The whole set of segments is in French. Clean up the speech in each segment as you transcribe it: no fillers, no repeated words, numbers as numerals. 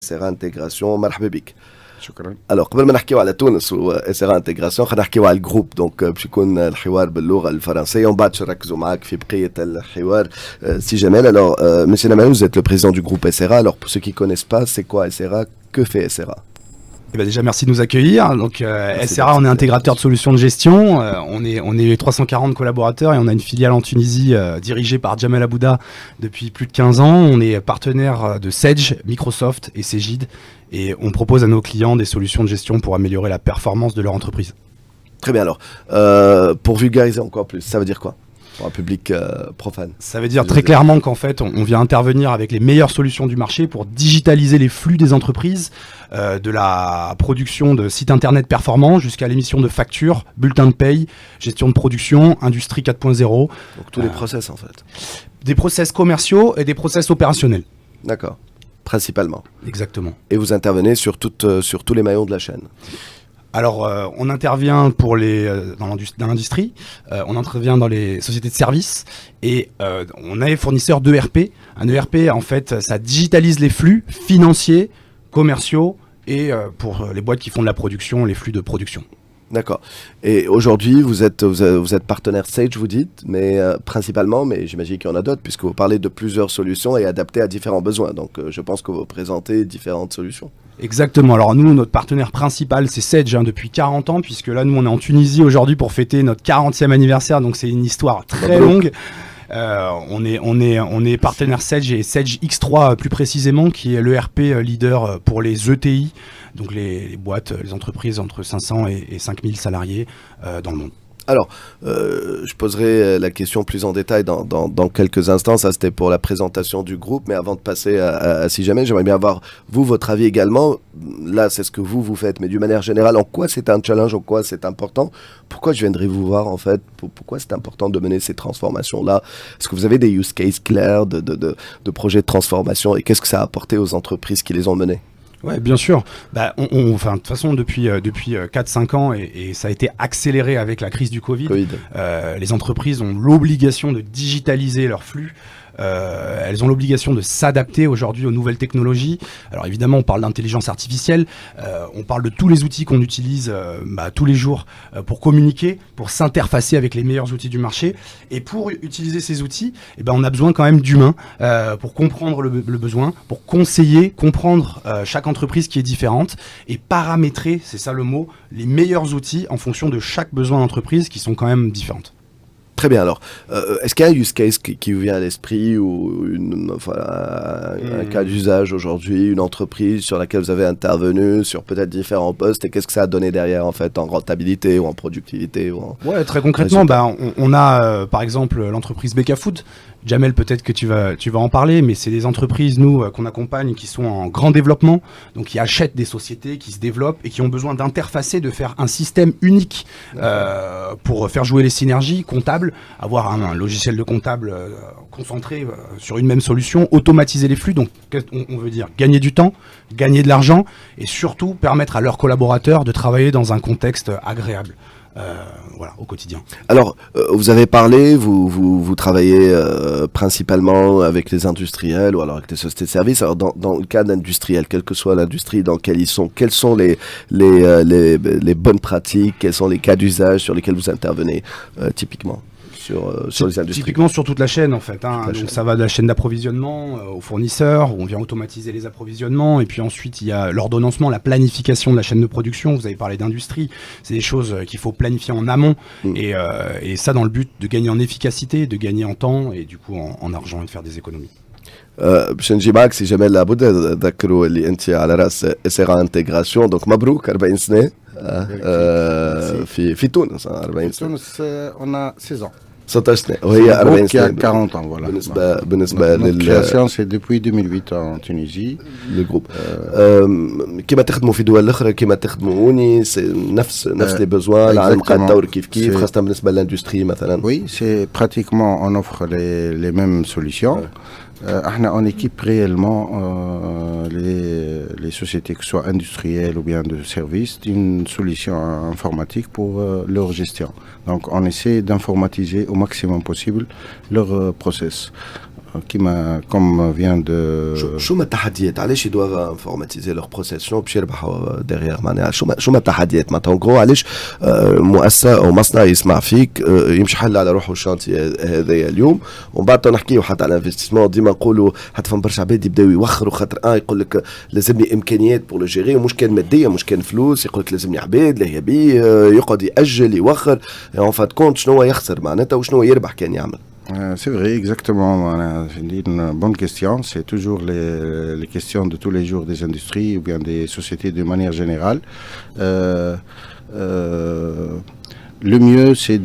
SRA Intégration, مرحبا بك. شكرا. Alors قبل ما نحكيو على تونس و SRA Intégration خلينا نحكيو على الجروب دونك باش يكون الحوار باللغه الفرنسيه ومن بعد نركزوا معاك في بقيه الحوار. Si Jamel, alors monsieur Namalou, vous êtes le président du groupe SRA. Alors pour ceux qui connaissent pas, c'est quoi SRA? Que fait SRA? Eh ben déjà, merci de nous accueillir. Donc, SRA, on est intégrateur de solutions de gestion. On est 340 collaborateurs et on a une filiale en Tunisie dirigée par Jamel Abouda depuis plus de 15 ans. On est partenaire de Sage, Microsoft et Cegid et on propose à nos clients des solutions de gestion pour améliorer la performance de leur entreprise. Très bien, alors, pour vulgariser encore plus, ça veut dire quoi pour un public profane? Ça veut dire très clairement qu'en fait, on vient intervenir avec les meilleures solutions du marché pour digitaliser les flux des entreprises, de la production de sites internet performants jusqu'à l'émission de factures, bulletins de paye, gestion de production, industrie 4.0. Donc tous les process en fait. Des process commerciaux et des process opérationnels. D'accord, principalement. Exactement. Et vous intervenez sur tous les maillons de la chaîne. Alors, on intervient pour dans l'industrie, on intervient dans les sociétés de services et on est fournisseur d'ERP. Un ERP, en fait, ça digitalise les flux financiers, commerciaux et pour les boîtes qui font de la production, les flux de production. D'accord. Et aujourd'hui, vous êtes partenaire Sage, vous dites, mais principalement, mais j'imagine qu'il y en a d'autres, puisque vous parlez de plusieurs solutions et adaptées à différents besoins. Donc, je pense que vous présentez différentes solutions. Exactement. Alors nous, notre partenaire principal, c'est Sage depuis 40 ans, puisque là, nous, on est en Tunisie aujourd'hui pour fêter notre 40e anniversaire, donc c'est une histoire très longue. On est partenaire Sage et Sage X3 plus précisément, qui est l'ERP leader pour les ETI, donc les boîtes, les entreprises entre 500 et 5000 salariés dans le monde. Alors, je poserai la question plus en détail dans quelques instants. Ça, c'était pour la présentation du groupe. Mais avant de passer à Si Jamais, j'aimerais bien avoir, vous, votre avis également. Là, c'est ce que vous faites. Mais d'une manière générale, en quoi c'est un challenge? En quoi c'est important? Pourquoi je viendrai vous voir, en fait? Pourquoi c'est important de mener ces transformations-là? Est-ce que vous avez des use cases clairs de projets de transformation? Et qu'est-ce que ça a apporté aux entreprises qui les ont menés? Ouais, bien sûr. De toute façon, depuis 4-5 ans, et ça a été accéléré avec la crise du Covid. Les entreprises ont l'obligation de digitaliser leurs flux. Elles ont l'obligation de s'adapter aujourd'hui aux nouvelles technologies. Alors évidemment, on parle d'intelligence artificielle, on parle de tous les outils qu'on utilise tous les jours pour communiquer, pour s'interfacer avec les meilleurs outils du marché. Et pour utiliser ces outils, on a besoin quand même d'humains pour comprendre le besoin, pour conseiller, comprendre chaque entreprise qui est différente et paramétrer, c'est ça le mot, les meilleurs outils en fonction de chaque besoin d'entreprise qui sont quand même différentes. Très bien, alors, est-ce qu'il y a un use case qui vous vient à l'esprit ou un cas d'usage aujourd'hui, une entreprise sur laquelle vous avez intervenu, sur peut-être différents postes, et qu'est-ce que ça a donné derrière, en fait, en rentabilité ou en productivité Ouais, très concrètement, on a par exemple l'entreprise Beka Food. Jamel, peut-être que tu vas en parler, mais c'est des entreprises, nous, qu'on accompagne, qui sont en grand développement, donc qui achètent des sociétés, qui se développent et qui ont besoin d'interfacer, de faire un système unique pour faire jouer les synergies comptables, avoir un logiciel de comptable concentré sur une même solution, automatiser les flux, donc on veut dire gagner du temps, gagner de l'argent et surtout permettre à leurs collaborateurs de travailler dans un contexte agréable. Au quotidien. Alors, vous avez parlé, vous travaillez principalement avec les industriels ou alors avec les sociétés de services. Alors, dans le cas d'industriels, quelle que soit l'industrie dans laquelle ils sont, quelles sont les bonnes pratiques, quels sont les cas d'usage sur lesquels vous intervenez typiquement sur les industries? Typiquement sur toute la chaîne en fait. Donc ça va de la chaîne d'approvisionnement aux fournisseurs, où on vient automatiser les approvisionnements, et puis ensuite il y a l'ordonnancement, la planification de la chaîne de production. Vous avez parlé d'industrie, c'est des choses qu'il faut planifier en amont, et ça dans le but de gagner en efficacité, de gagner en temps, et du coup en argent, et de faire des économies. باش نجي معك سي جمال لابد تذكروا اللي انت على راس SRA انتجراسيون دونك مبروك 40 سنه في تونس 40 سنه. في تونس on a 16 ans. 16 سنه وهي 40 سنه. 40 ans voilà. بالنسبه للكرياسيون سي depuis 2008 en Tunisie. لو جروب كيما تخدموا في دول اخرى كيما تخدموا هوني نفس لي بيزوان العالم قاعد يدور كيف خاصه بالنسبه للاندستري مثلا. Oui, c'est pratiquement on offre les mêmes solutions. On équipe réellement les sociétés, que ce soit industrielles ou bien de services, d'une solution informatique pour leur gestion. Donc on essaie d'informatiser au maximum possible leur process. comme vient de... شو ما التحديات علاش يدوا انفورماتيزي لور بروسيس شنو باش يربحوا ديغيغ معناها شو ما التحديات معناتها غرو علاش مؤسسه او مصنع يسمع فيك يمشي حل على روحه الشانتي هذايا اليوم ومن بعد نحكيو حتى على الانفستيسمون ديما نقولوا حتى فما برشا عباد يبداو يوخروا خاطر يقول لك لازمني امكانيات بور لو جيري مش كان ماديه مش كان فلوس يقول لك لازمني عباد لا بيه يقعد ياجل يوخر اون فات كونت شنو هو يخسر معناتها وشنو يربح كان يعمل. C'est vrai, exactement. C'est une bonne question. C'est toujours les questions de tous les jours des industries ou bien des sociétés de manière générale. Le mieux, c'est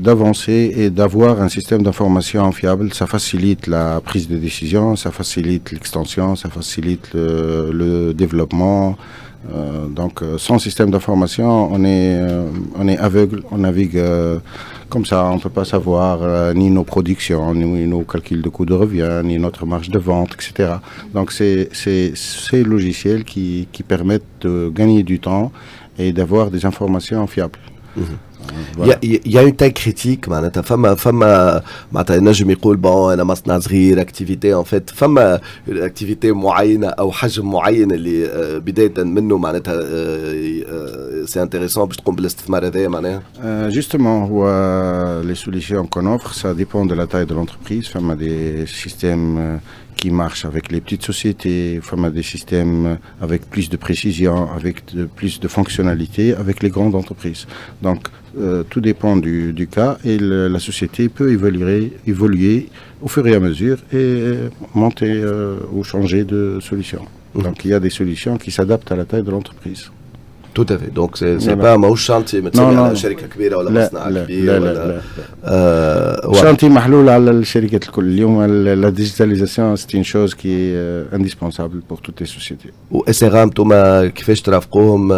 d'avancer et d'avoir un système d'information fiable. Ça facilite la prise de décision, ça facilite l'extension, ça facilite le développement. Donc, sans système d'information, on est aveugle, on navigue comme ça, on ne peut pas savoir ni nos productions, ni nos calculs de coûts de revient, ni notre marge de vente, etc. Donc, c'est ces logiciels qui permettent de gagner du temps et d'avoir des informations fiables. Voilà. Il y a une taille critique معناتها فما معناتها نجم يقول بون انا مصنع صغير اكتيفيتي ان فيت فما اكتيفيتي معينه او حجم معين اللي بدايه منه معناتها سي انتريسون باش تقوم بالاستثمار هذايا معناها justement les solutions qu'on offre ça dépend de la taille de l'entreprise فما des systèmes qui marchent avec les petites sociétés, enfin des systèmes avec plus de précision, avec plus de fonctionnalités, avec les grandes entreprises. Donc tout dépend du cas et la société peut évoluer au fur et à mesure et monter ou changer de solution. Donc il y a des solutions qui s'adaptent à la taille de l'entreprise. Tout à fait. Donc c'est pas ماهوش شانتي متسمي على شركه كبيره ولا مصنع كبير ولا شانتي محلول على الشركات الكل. اليوم la digitalisation c'est une chose qui est indispensable pour toutes les sociétés. واس ار ام انتوما كيفاش ترافقوهم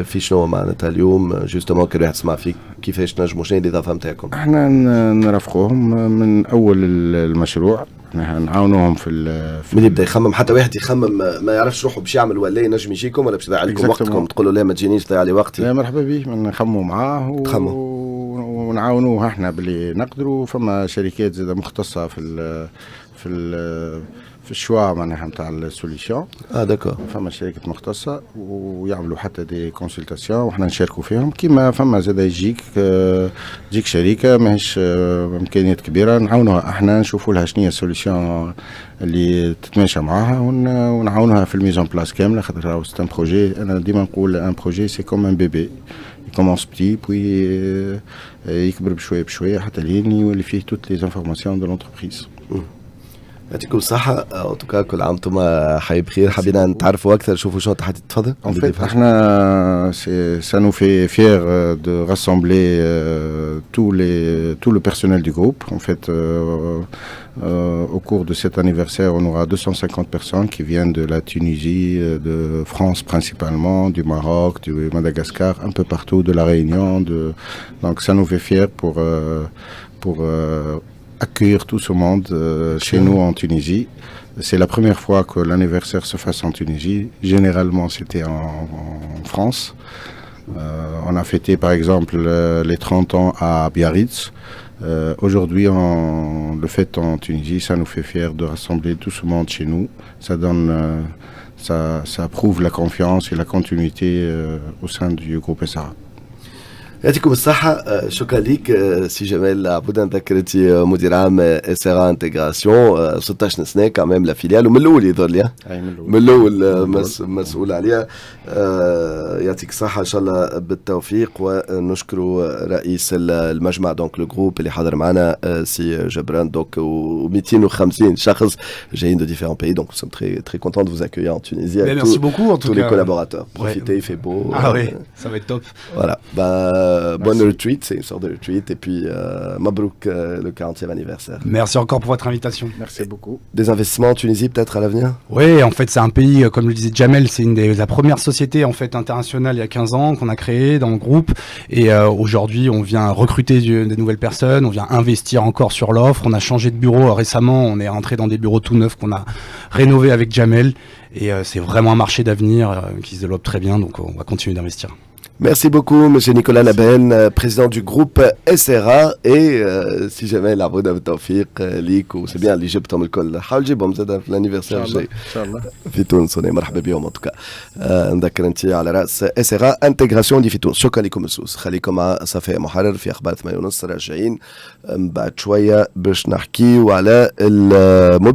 في شنو معناتها اليوم جوستومون كي راح تسمع فيك كيفاش تنجموا شنو الاضافه نتاعكم؟ احنا نرافقوهم من اول المشروع نعاونوهم في من يبدا يخمم حتى واحد يخمم ما يعرفش روحه باش يعمل ولا ينجم يجيكم ولا باش يضيع عليكم وقتكم تقولوا لا ما تجينيش تضيع لي وقتي. لا مرحبا به نخمموا معاه ونعاونوه احنا باللي نقدروا. فما شركات زاده مختصه في الشوا معناها نتاع السوليسيون. داكور. فما شركات مختصه ويعملوا حتى دي كونسلتاسيون وحنا نشاركوا فيهم. كيما فما زاده تجيك شركه ماهيش امكانيات كبيره نعاونوها احنا نشوفوا لها شنو هي السوليسيون اللي تتماشى معاها ونعاونوها في الميزون بلاس كامله. خاطر سي ان بروجي انا ديما نقول ان بروجي سي كوم ان بيبي commence petit puis يكبر بشويه حتى لين يولي فيه toutes les informations de l'entreprise. يعطيكم الصحة. أوتوكا كل عام وانتم حي بخير. حبينا نتعرفوا أكثر. شوفوا شنو تحدي تفضل. En fait, احنا ça nous fait fier de rassembler tout le personnel du groupe. En fait, au cours de cet anniversaire, on aura 250 personnes qui viennent de la Tunisie, de France principalement, du Maroc, du Madagascar, un peu partout, de la Réunion. Donc ça nous fait fier pour accueillir tout ce monde chez nous en Tunisie. C'est la première fois que l'anniversaire se fasse en Tunisie. Généralement, c'était en France. On a fêté par exemple les 30 ans à Biarritz. Aujourd'hui, on le fête en Tunisie. Ça nous fait fier de rassembler tout ce monde chez nous. Ça donne, ça prouve la confiance et la continuité au sein du groupe SRA. يعطيكم الصحة. شكرا ليك سي جمال عبودة. ذكرتي مدير عام اسرا انتغراسيون 16 سنة كمان لا فيليال ومن الأول يظهر لي من الأول مسؤول عليها. يعطيك الصحة إن شاء الله بالتوفيق. ونشكر رئيس المجمع دونك لو جروب اللي حضر معنا سي جبران دونك و250 شخص جايين de différents pays donc nous sommes très contents de vous accueillir en Tunisie avec merci beaucoup en tout tous cas. les collaborateurs. Profitez, il fait beau. Ah oui, ça va être top. Voilà. Bonne retreat, c'est une sorte de retreat. Et puis, Mabrouk, le 40e anniversaire. Merci encore pour votre invitation. Merci beaucoup. Des investissements en Tunisie, peut-être à l'avenir? Oui, en fait, c'est un pays, comme le disait Jamel, c'est la première société en fait internationale il y a 15 ans qu'on a créée dans le groupe. Et aujourd'hui, on vient recruter des nouvelles personnes, on vient investir encore sur l'offre. On a changé de bureau récemment, on est rentré dans des bureaux tout neufs qu'on a rénovés avec Jamel. Et c'est vraiment un marché d'avenir qui se développe très bien, donc on va continuer d'investir. Merci beaucoup, monsieur Nicolas Naben, président du groupe SRA. Et si jamais l'arbre d'Avtawfiq, Liko, c'est bien l'Égypte en الكل حاول جيبهم زاد في الانيفرسير الجاي ان شاء الله في تونس. مرحبا بهم ان توكا. نذكر انت على راس SRA انتجراسيون دي في تونس. شكرا لكم السوس. خليكم مع صفاء محرر في اخبار 8:30 راجعين بعد شويه باش نحكيو على الموبيل.